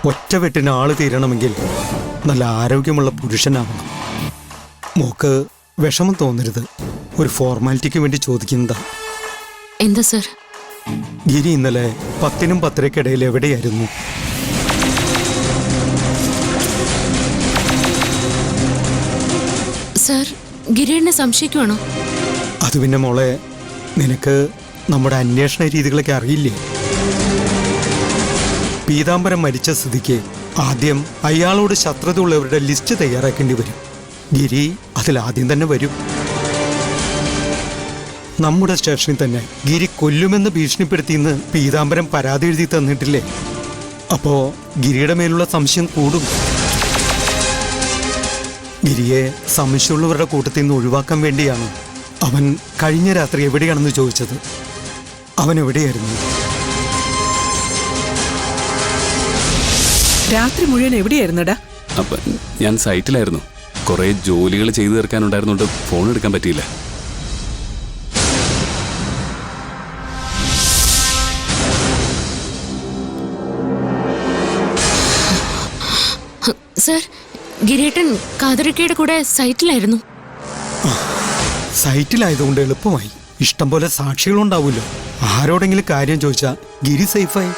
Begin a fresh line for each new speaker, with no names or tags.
ഒറ്റ വെട്ടിന് ആള് തീരണമെങ്കിൽ നല്ല ആരോഗ്യമുള്ള പുരുഷനാവണം. മോക്ക് വിഷമം തോന്നരുത്. ഒരു ഫോർമാലിറ്റിക്ക് വേണ്ടി ചോദിക്കുന്നതാ.
എന്താ സർ?
ഗിരി ഇന്നലെ 10നും 10:30 എവിടെയായിരുന്നു?
സർ, ഗിരിയെ സംശയിക്കുവാണോ?
അത് പിന്നെ മോളെ, നിനക്ക് നമ്മുടെ അന്വേഷണ രീതികളൊക്കെ അറിയില്ലേ? പീതാംബരം മരിച്ച സ്ഥിതിക്ക് ആദ്യം അയാളോട് ശത്രുത ഉള്ളവരുടെ ലിസ്റ്റ് തയ്യാറാക്കേണ്ടി വരും. ഗിരി അതിലാദ്യം തന്നെ വരും. നമ്മുടെ സ്റ്റേഷനിൽ തന്നെ ഗിരി കൊല്ലുമെന്ന് ഭീഷണിപ്പെടുത്തിയെന്ന് പീതാംബരം പരാതി എഴുതി തന്നിട്ടില്ലേ? അപ്പോ ഗിരിയുടെ മേലുള്ള സംശയം കൂടും. ഗിരിയെ സംശയമുള്ളവരുടെ കൂട്ടത്തിൽ നിന്ന് ഒഴിവാക്കാൻ വേണ്ടിയാണ് അവൻ കഴിഞ്ഞ രാത്രി എവിടെയാണെന്ന് ചോദിച്ചത്. അവൻ എവിടെയായിരുന്നു?
രാത്രി മുഴുവൻ എവിടെയായിരുന്നടാ?
ഞാൻ സൈറ്റിലായിരുന്നു. കുറെ ജോലികൾ ചെയ്തു തീർക്കാനുണ്ടായിരുന്നോണ്ട് ഫോൺ എടുക്കാൻ പറ്റിയില്ല.
സർ, ഗിരിയേട്ടൻ കാതറിക്കയുടെ കൂടെ സൈറ്റിലായിരുന്നു.
സൈറ്റിലായതുകൊണ്ട് എളുപ്പമായി. ഇഷ്ടം പോലെ സാക്ഷികളുണ്ടാവുമല്ലോ. ആരോടെങ്കിലും കാര്യം ചോദിച്ചാൽ ഗിരി സേഫായി.